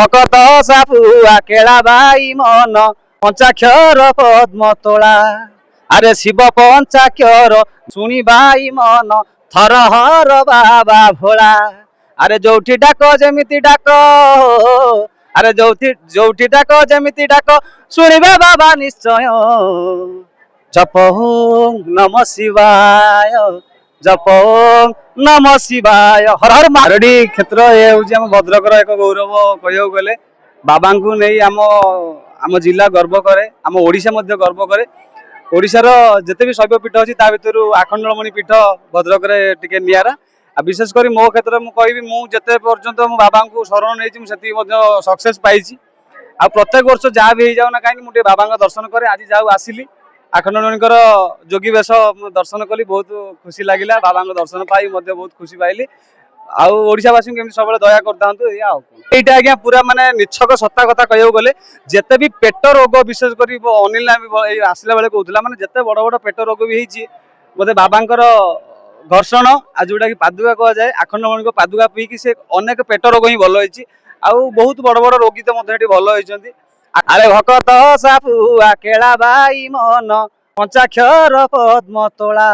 ভকত সাপুয়া কেলা বাই মন পঞ্চাক্ষর পদ্ম তোলা আরে শিব পঞ্চাক্ষর শুনি বাই মন থর হর বাবা ভোলা আরে যৌঠি ডাক যেমিতি ডাক আরে যৌঠি ডাক যেমিতি ডাক শুনিবে বাবা নিশ্চয় জপ ওং নম শিবায় জপ ওং নম শিবায় হর হর ମାରଡି କ୍ଷେତ୍ର ଏ ହେଉଛି ଆମ ଭଦ୍ରକର ଏକ ଗୌରବ କହିବାକୁ ଗଲେ ବାବାଙ୍କୁ ନେଇ ଆମ ଜିଲ୍ଲା ଗର୍ବ କରେ ଆମ ଓଡ଼ିଶା ମଧ୍ୟ ଗର୍ବ କରେ ଓଡ଼ିଶାର ଯେତେ ବି ଶୈବ ପୀଠ ଅଛି ତା ଭିତରୁ ଆଖଣ୍ଡଳମଣି ପୀଠ ଭଦ୍ରକରେ ଟିକେ ନିଆରା ଆଉ ବିଶେଷ କରି ମୋ କ୍ଷେତ୍ରରେ ମୁଁ କହିବି ମୁଁ ଯେତେ ପର୍ଯ୍ୟନ୍ତ ମୋ ବାବାଙ୍କୁ ଶରଣ ନେଇଛି ମୁଁ ସେତିକି ମଧ୍ୟ ସକ୍ସେସ୍ ପାଇଛି ଆଉ ପ୍ରତ୍ୟେକ ବର୍ଷ ଯାହା ବି ହେଇଯାଉ ନା କାହିଁକି ମୁଁ ଟିକେ ବାବାଙ୍କ ଦର୍ଶନ କରେ ଆଜି ଯାଉ ଆସିଲି ଆଖଣ୍ଡଳମଣିଙ୍କର ଯୋଗୀ ବେଶ ଦର୍ଶନ କଲି ବହୁତ ଖୁସି ଲାଗିଲା ବାବାଙ୍କ ଦର୍ଶନ ପାଇ ମଧ୍ୟ ବହୁତ ଖୁସି ପାଇଲି ଆଉ ଓଡ଼ିଶାବାସୀଙ୍କୁ କେମିତି ସବୁବେଳେ ଦୟା କରିଥାନ୍ତୁ ଏଇଆ ଆଉ ଏଇଟା ଆଜ୍ଞା ପୁରା ମାନେ ନିଛକ ସତା କଥା କହିବାକୁ ଗଲେ ଯେତେ ବି ପେଟ ରୋଗ ବିଶେଷ କରି ଅନିଲ ଏଇ ଆସିଲା ବେଳେ କହୁଥିଲା ମାନେ ଯେତେ ବଡ଼ ବଡ଼ ପେଟ ରୋଗ ବି ହେଇଛି ବୋଧେ ବାବାଙ୍କର ଘର୍ଷଣ ଆଉ ଯୋଉଟା କି ପାଦୁକା କୁହାଯାଏ ଆଖଣ୍ଡଳମଣିଙ୍କ ପାଦୁକା ପିଇକି ସେ ଅନେକ ପେଟ ରୋଗ ହିଁ ଭଲ ହେଇଛି ଆଉ ବହୁତ ବଡ଼ ବଡ଼ ରୋଗୀ ତ ମଧ୍ୟ ଏଠି ଭଲ ହେଇଛନ୍ତି আরে ভকত সাপুয়া কেলা বাই মন পঞ্চাক্ষর পদ্ম তোলা।